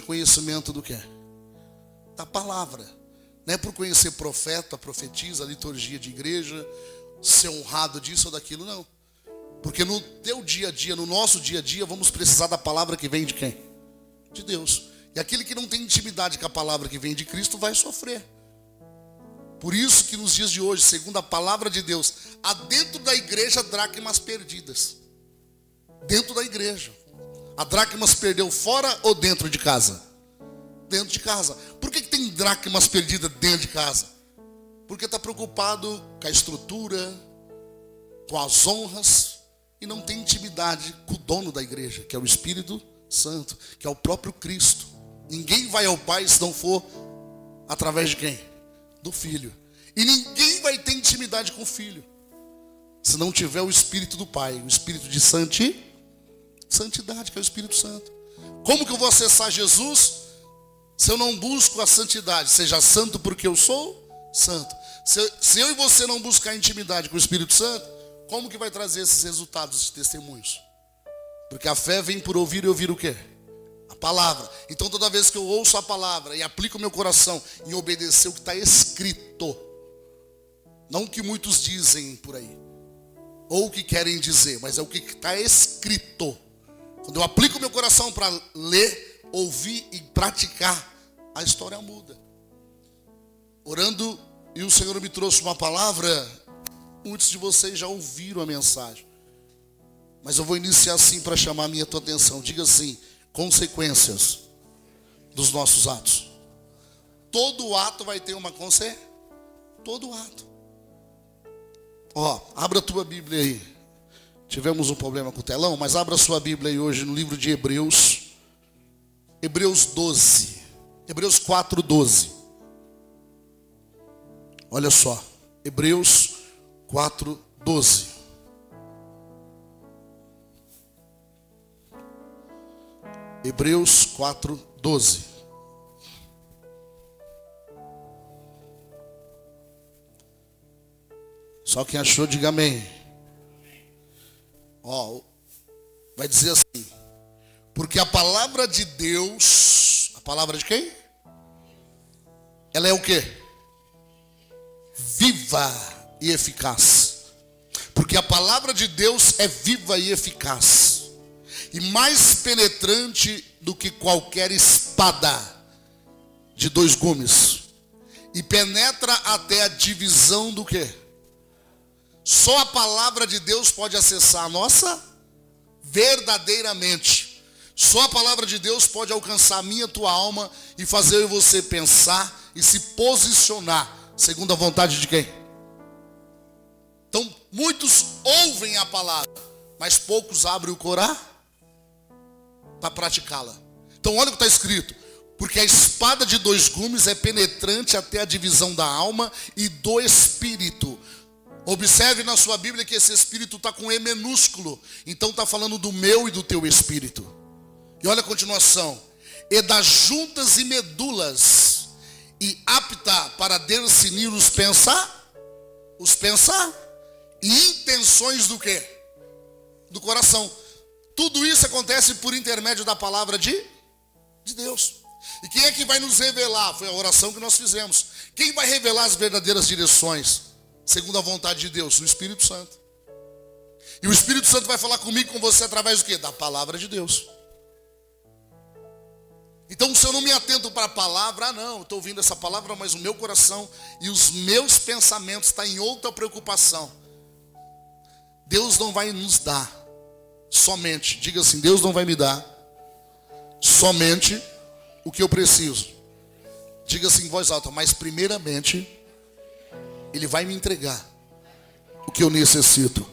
conhecimento do quê? Da palavra. Não é por conhecer profeta, profetisa, liturgia de igreja, ser honrado disso ou daquilo, não. Porque no teu dia a dia, no nosso dia a dia, vamos precisar da palavra que vem de quem? De Deus. E aquele que não tem intimidade com a palavra que vem de Cristo vai sofrer. Por isso que nos dias de hoje, segundo a palavra de Deus, há dentro da igreja dracmas perdidas. Dentro da igreja. A dracmas perdeu fora ou dentro de casa? Dentro de casa. Por que tem dracmas perdidas dentro de casa? Porque está preocupado com a estrutura, com as honras, e não tem intimidade com o dono da igreja, que é o Espírito Santo, que é o próprio Cristo. Ninguém vai ao Pai se não for através de quem? Do Filho. E ninguém vai ter intimidade com o Filho se não tiver o Espírito do Pai, o Espírito de santidade, que é o Espírito Santo. Como que eu vou acessar Jesus se eu não busco a santidade? Seja santo porque eu sou santo. Se eu e você não buscar intimidade com o Espírito Santo, como que vai trazer esses resultados, esses testemunhos? Porque a fé vem por ouvir, e ouvir o quê? A palavra. Então toda vez que eu ouço a palavra e aplico o meu coração em obedecer o que está escrito, não o que muitos dizem por aí, ou o que querem dizer, mas é o que está escrito. Quando eu aplico o meu coração para ler, ouvir e praticar, a história muda. Orando, e o Senhor me trouxe uma palavra. Muitos de vocês já ouviram a mensagem, mas eu vou iniciar assim para chamar a tua atenção. Diga assim: consequências dos nossos atos. Todo ato vai ter uma consequência. Todo ato. Abra a tua Bíblia aí. Tivemos um problema com o telão, mas abra a sua Bíblia aí hoje no livro de Hebreus. Hebreus 12. Hebreus 4:12. Olha só. Hebreus 4:12. Hebreus 4:12. Só quem achou, diga amém. Vai dizer assim: porque a palavra de Deus, a palavra de quem? Ela é o quê? Viva e eficaz. Porque a palavra de Deus é viva e eficaz, e mais penetrante do que qualquer espada de 2 gumes, e penetra até a divisão do quê? Só a palavra de Deus pode acessar a nossa verdadeiramente. Só a palavra de Deus pode alcançar a minha, tua alma, e fazer eu e você pensar e se posicionar segundo a vontade de quem? Então, muitos ouvem a palavra, mas poucos abrem o coração para praticá-la. Então, olha o que está escrito: porque a espada de 2 gumes é penetrante até a divisão da alma e do espírito. Observe na sua Bíblia que esse espírito está com E minúsculo. Então está falando do meu e do teu espírito. E olha a continuação: e das juntas e medulas, e apta para discernir os pensar e intenções do quê? Do coração. Tudo isso acontece por intermédio da palavra de Deus. E quem é que vai nos revelar? Foi a oração que nós fizemos. Quem vai revelar as verdadeiras direções segundo a vontade de Deus? O Espírito Santo. E o Espírito Santo vai falar comigo, com você, através do quê? Da palavra de Deus. Então, se eu não me atento para a palavra, não, eu estou ouvindo essa palavra, mas o meu coração e os meus pensamentos estão em outra preocupação. Deus não vai nos dar somente, diga assim: Deus não vai me dar somente o que eu preciso. Diga assim em voz alta: mas primeiramente Ele vai me entregar o que eu necessito.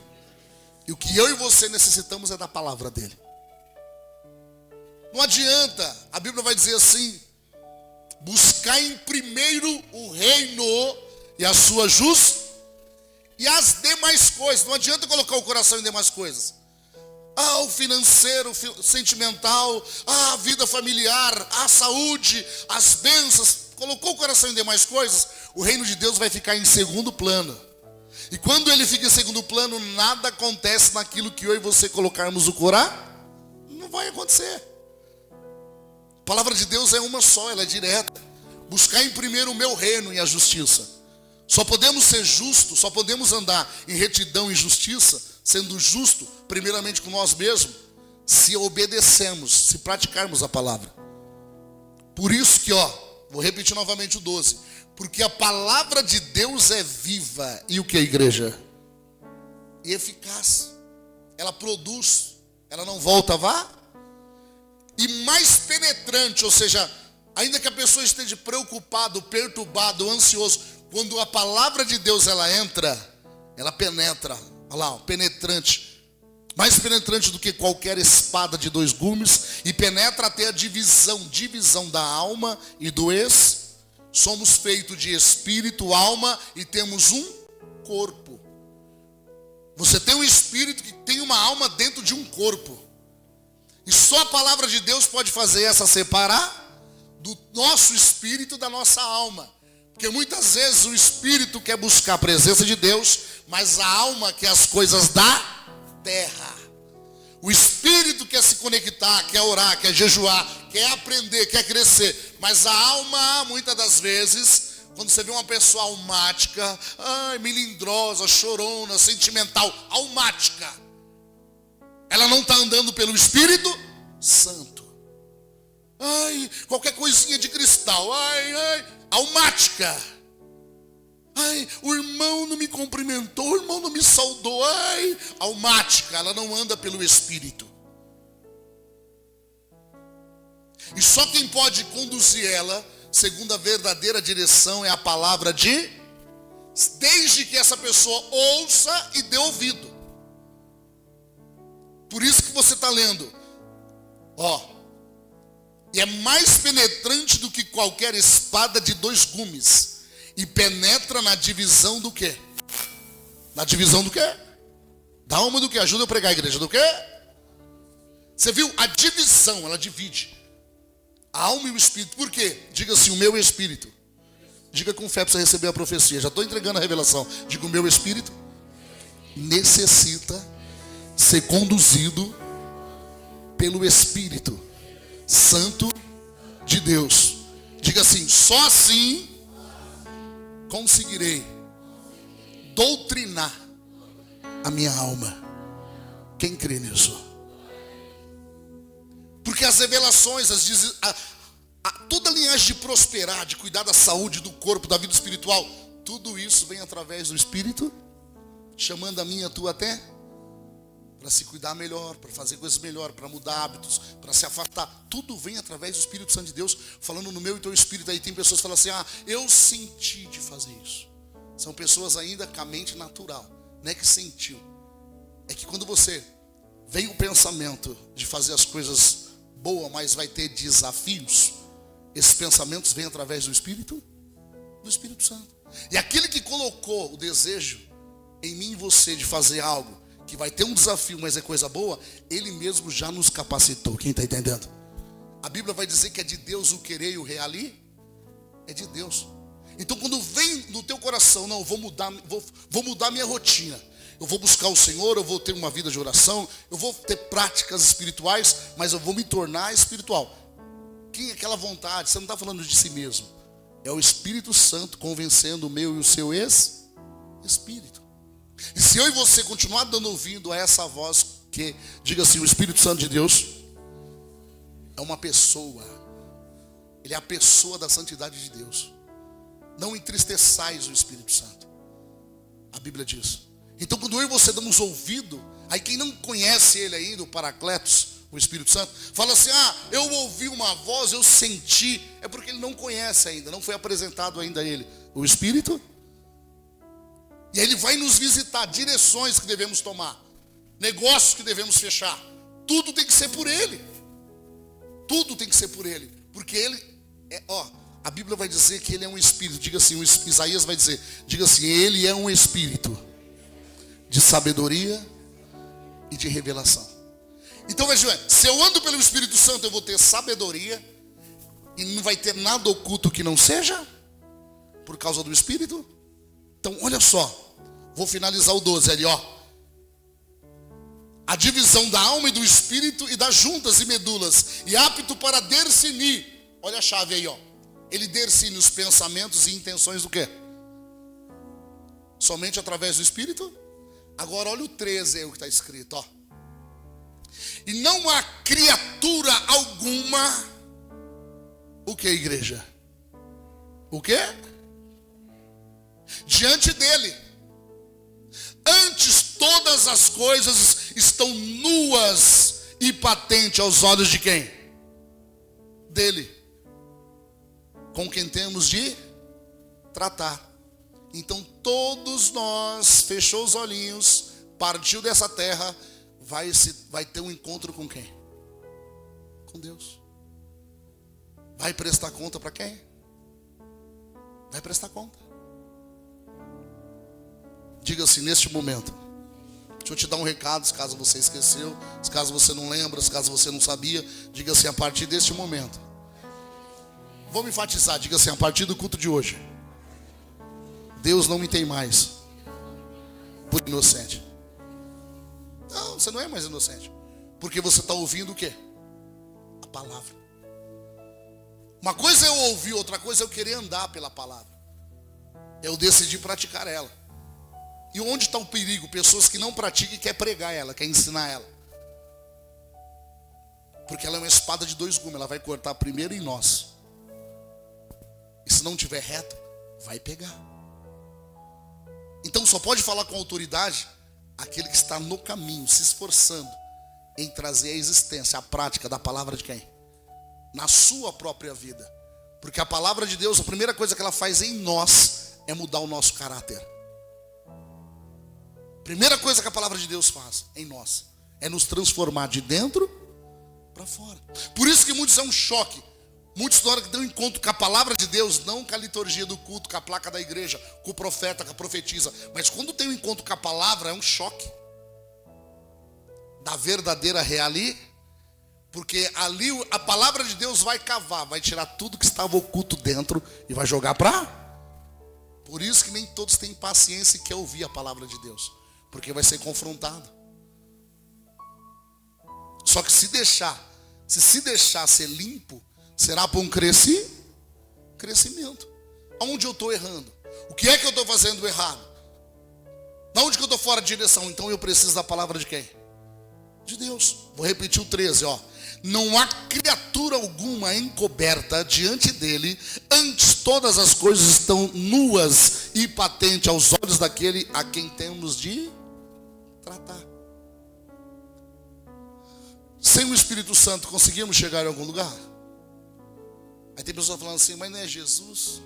E o que eu e você necessitamos é da palavra dele. Não adianta, a Bíblia vai dizer assim: buscar em primeiro o reino e a sua justiça e as demais coisas. Não adianta colocar o coração em demais coisas. O financeiro, o sentimental, a vida familiar, a saúde, as bênçãos. Colocou o coração em demais coisas, o reino de Deus vai ficar em segundo plano. E quando ele fica em segundo plano, nada acontece naquilo que eu e você colocarmos o coração. Não vai acontecer. A palavra de Deus é uma só, ela é direta. Buscar em primeiro o meu reino e a justiça. Só podemos ser justos, só podemos andar em retidão e justiça, sendo justo primeiramente com nós mesmos, se obedecemos, se praticarmos a palavra. Por isso que, vou repetir novamente o 12. Porque a palavra de Deus é viva. E o que, igreja? E eficaz. Ela produz, ela não volta, vá. E mais penetrante, ou seja, ainda que a pessoa esteja preocupado, perturbado, ansioso, quando a palavra de Deus ela entra, ela penetra. Olha lá, penetrante. Mais penetrante do que qualquer espada de 2 gumes, e penetra até a divisão da alma e do espírito. Somos feitos de espírito, alma e temos um corpo. Você tem um espírito que tem uma alma dentro de um corpo. E só a palavra de Deus pode fazer essa separar do nosso espírito da nossa alma. Porque muitas vezes o espírito quer buscar a presença de Deus, mas a alma quer as coisas da terra. O espírito quer se conectar, quer orar, quer jejuar, quer aprender, quer crescer. Mas a alma, muitas das vezes, quando você vê uma pessoa almática, melindrosa, chorona, sentimental, almática, ela não está andando pelo Espírito Santo. Qualquer coisinha de cristal, almática. O irmão não me cumprimentou, o irmão não me saudou. Almática, ela não anda pelo Espírito. E só quem pode conduzir ela, segundo a verdadeira direção, é a palavra de, desde que essa pessoa ouça e dê ouvido. Por isso que você está lendo. E é mais penetrante do que qualquer espada de 2 gumes. E penetra na divisão do quê? Na divisão do quê? Da alma do quê? Ajuda eu a pregar a igreja. Do quê? Você viu? A divisão, ela divide. A alma e o espírito. Por quê? Diga assim, o meu espírito. Diga com fé para você receber a profecia. Já estou entregando a revelação. Diga, o meu espírito necessita ser conduzido pelo Espírito Santo de Deus. Diga assim, só assim conseguirei doutrinar a minha alma. Quem crê nisso? Porque as revelações, toda a linhagem de prosperar, de cuidar da saúde do corpo, da vida espiritual, tudo isso vem através do Espírito, chamando a mim e a tua até para se cuidar melhor, para fazer coisas melhor, para mudar hábitos, para se afastar. Tudo vem através do Espírito Santo de Deus, falando no meu e teu espírito. Aí tem pessoas que falam assim, eu senti de fazer isso. São pessoas ainda com a mente natural. Não é que sentiu. É que quando você vem o pensamento de fazer as coisas boas, mas vai ter desafios, esses pensamentos vêm através do Espírito Santo. E aquele que colocou o desejo em mim e você de fazer algo, que vai ter um desafio, mas é coisa boa, ele mesmo já nos capacitou. Quem está entendendo? A Bíblia vai dizer que é de Deus o querer e o realizar. É de Deus. Então quando vem no teu coração, não, vou mudar minha rotina. Eu vou buscar o Senhor, eu vou ter uma vida de oração, eu vou ter práticas espirituais, mas eu vou me tornar espiritual. Quem é aquela vontade? Você não está falando de si mesmo. É o Espírito Santo convencendo o meu e o seu espírito. E se eu e você continuar dando ouvido a essa voz que, diga assim, o Espírito Santo de Deus é uma pessoa. Ele é a pessoa da santidade de Deus. Não entristeçais o Espírito Santo. A Bíblia diz. Então quando eu e você damos ouvido, aí quem não conhece ele ainda, o Paracletos, o Espírito Santo, fala assim, eu ouvi uma voz, eu senti. É porque ele não conhece ainda, não foi apresentado ainda a ele o Espírito. E aí ele vai nos visitar, direções que devemos tomar, negócios que devemos fechar. Tudo tem que ser por ele. Tudo tem que ser por ele. Porque ele a Bíblia vai dizer que ele é um espírito. Diga assim, Isaías vai dizer, diga assim, ele é um espírito de sabedoria e de revelação. Então veja, se eu ando pelo Espírito Santo, eu vou ter sabedoria e não vai ter nada oculto que não seja por causa do Espírito. Então olha só, vou finalizar o 12 ali, a divisão da alma e do espírito e das juntas e medulas, e apto para discernir. Olha a chave aí, ó. Ele discerne os pensamentos e intenções do quê? Somente através do espírito? Agora olha o 13 aí, o que está escrito, ó. E não há criatura alguma. O que, igreja? O que? Diante dele. Antes todas as coisas estão nuas e patentes aos olhos de quem? Dele. Com quem temos de tratar. Então todos nós, fechou os olhinhos, partiu dessa terra, vai ter um encontro com quem? Com Deus. Vai prestar conta para quem? Vai prestar conta. Diga assim, neste momento, deixa eu te dar um recado, se caso você esqueceu, se caso você não lembra, se caso você não sabia, diga assim, a partir deste momento. Vou me enfatizar, diga assim, a partir do culto de hoje, Deus não me tem mais por inocente. Não, você não é mais inocente. Porque você está ouvindo o quê? A palavra. Uma coisa é eu ouvir, outra coisa é eu querer andar pela palavra. Eu decidi praticar ela. E onde está o perigo? Pessoas que não praticam e quer pregar ela, quer ensinar ela. Porque ela é uma espada de dois gumes, ela vai cortar primeiro em nós. E se não tiver reto, vai pegar. Então só pode falar com autoridade aquele que está no caminho, se esforçando em trazer a existência, a prática da palavra de quem? Na sua própria vida. Porque a palavra de Deus, a primeira coisa que ela faz em nós é mudar o nosso caráter. Primeira coisa que a palavra de Deus faz em nós é nos transformar de dentro para fora. Por isso que muitos é um choque. Muitos na hora que dão encontro com a palavra de Deus, não com a liturgia do culto, com a placa da igreja, com o profeta, com a profetisa, mas quando tem um encontro com a palavra é um choque da verdadeira reali, porque ali a palavra de Deus vai cavar, vai tirar tudo que estava oculto dentro e vai jogar para. Por isso que nem todos têm paciência e quer ouvir a palavra de Deus, porque vai ser confrontado. Só que se deixar ser limpo, será para um crescimento. Aonde eu estou errando? O que é que eu estou fazendo errado? Aonde que eu estou fora de direção? Então eu preciso da palavra de quem? De Deus. Vou repetir o 13, ó. Não há criatura alguma encoberta diante dele, antes todas as coisas estão nuas e patentes aos olhos daquele a quem temos de tratar. Sem o Espírito Santo conseguimos chegar em algum lugar? Aí tem pessoas falando assim, mas não é Jesus?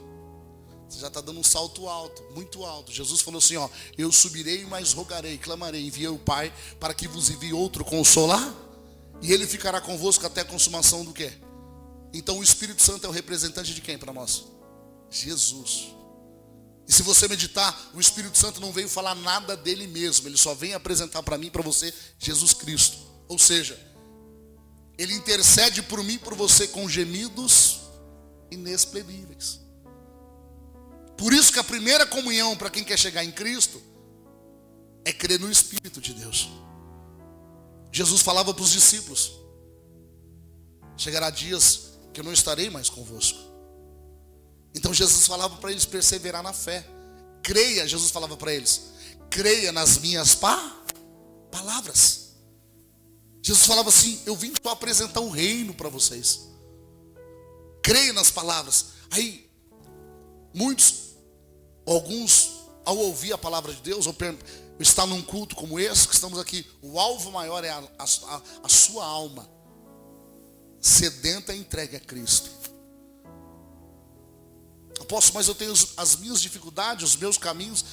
Você já está dando um salto alto, muito alto. Jesus falou assim, ó, eu subirei, mas rogarei, clamarei, enviei o Pai para que vos envie outro consolar, e ele ficará convosco até a consumação do quê? Então o Espírito Santo é o representante de quem para nós? Jesus. E se você meditar, o Espírito Santo não veio falar nada dele mesmo, ele só vem apresentar para mim e para você Jesus Cristo. Ou seja, ele intercede por mim e por você com gemidos inexprimíveis. Por isso que a primeira comunhão para quem quer chegar em Cristo é crer no Espírito de Deus. Jesus falava para os discípulos, chegará dias que eu não estarei mais convosco. Então Jesus falava para eles perseverar na fé. Creia, Jesus falava para eles, creia nas minhas palavras. Jesus falava assim, eu vim para apresentar um reino para vocês. Creia nas palavras. Aí, alguns, ao ouvir a palavra de Deus, ou estar num culto como esse, que estamos aqui, o alvo maior é a sua alma sedenta e entregue a Cristo. Apóstolo, mas eu tenho as minhas dificuldades, os meus caminhos,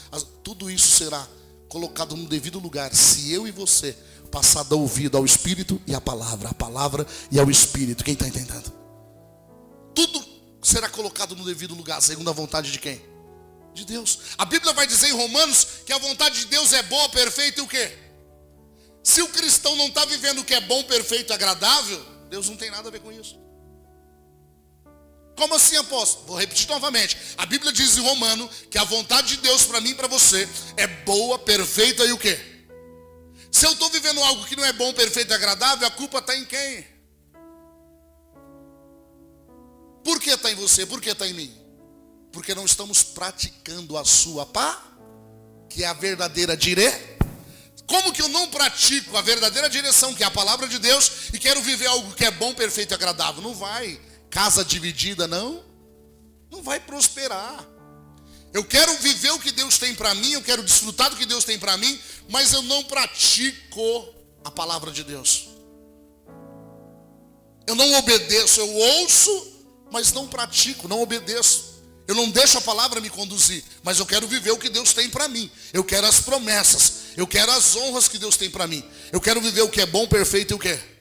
tudo isso será colocado no devido lugar, se eu e você passar a dar ouvido ao Espírito e à palavra, a palavra e ao Espírito. Quem está entendendo? Tudo será colocado no devido lugar, segundo a vontade de quem? De Deus. A Bíblia vai dizer em Romanos que a vontade de Deus é boa, perfeita e o quê? Se o cristão não está vivendo o que é bom, perfeito e agradável, Deus não tem nada a ver com isso. Como assim, apóstolo? Vou repetir novamente. A Bíblia diz em Romano que a vontade de Deus para mim e para você é boa, perfeita e o quê? Se eu estou vivendo algo que não é bom, perfeito e agradável, a culpa está em quem? Por que está em você? Por que está em mim? Porque não estamos praticando a sua que é a verdadeira direção. Como que eu não pratico a verdadeira direção, que é a palavra de Deus, e quero viver algo que é bom, perfeito e agradável? Não vai. Casa dividida, não vai prosperar. Eu quero viver o que Deus tem para mim, eu quero desfrutar do que Deus tem para mim, mas eu não pratico a palavra de Deus. Eu não obedeço, eu ouço, mas não pratico, não obedeço. Eu não deixo a palavra me conduzir, mas eu quero viver o que Deus tem para mim. Eu quero as promessas, eu quero as honras que Deus tem para mim. Eu quero viver o que é bom, perfeito e o que é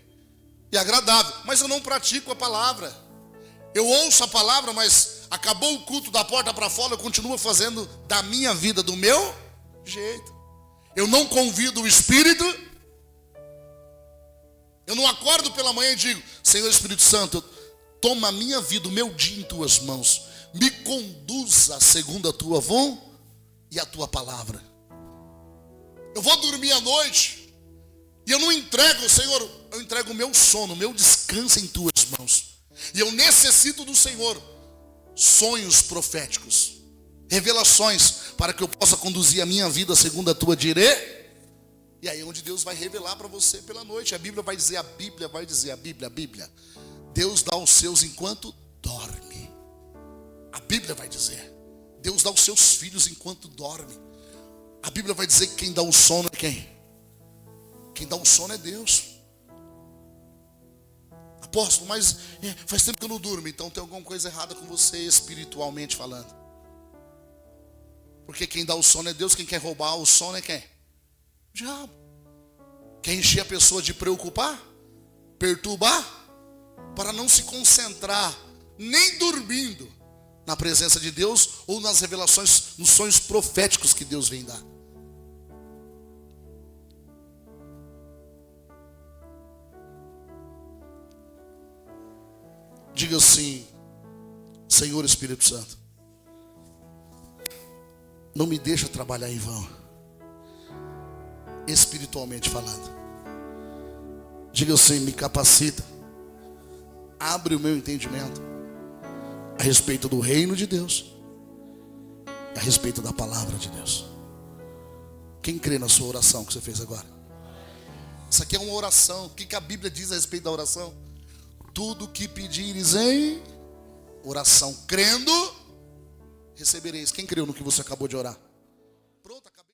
e agradável, mas eu não pratico a palavra. Eu ouço a palavra, mas acabou o culto da porta para fora, eu continuo fazendo da minha vida, do meu jeito. Eu não convido o Espírito. Eu não acordo pela manhã e digo: Senhor Espírito Santo, toma a minha vida, o meu dia em tuas mãos. Me conduza segundo a tua vontade e a tua palavra. Eu vou dormir à noite e eu não entrego, Senhor, eu entrego o meu sono, o meu descanso em tuas mãos. E eu necessito do Senhor sonhos proféticos, revelações, para que eu possa conduzir a minha vida segundo a tua direção. E aí é onde Deus vai revelar para você pela noite. A Bíblia vai dizer, a Bíblia. Deus dá aos seus enquanto dorme. A Bíblia vai dizer, Deus dá aos seus filhos enquanto dorme. A Bíblia vai dizer que quem dá o sono é quem? Quem dá o sono é Deus. Apóstolo, mas faz tempo que eu não durmo. Então tem alguma coisa errada com você espiritualmente falando. Porque quem dá o sono é Deus. Quem quer roubar o sono é quem? O diabo. Quer encher a pessoa de preocupar, perturbar, para não se concentrar, nem dormindo, na presença de Deus ou nas revelações, nos sonhos proféticos que Deus vem dar. Diga assim: Senhor Espírito Santo, não me deixa trabalhar em vão, espiritualmente falando. Diga assim: me capacita, abre o meu entendimento a respeito do reino de Deus, a respeito da palavra de Deus. Quem crê na sua oração que você fez agora? Isso aqui é uma oração. O que a Bíblia diz a respeito da oração? Tudo que pedires em oração, crendo, recebereis. Quem creu no que você acabou de orar? Pronto, acabei.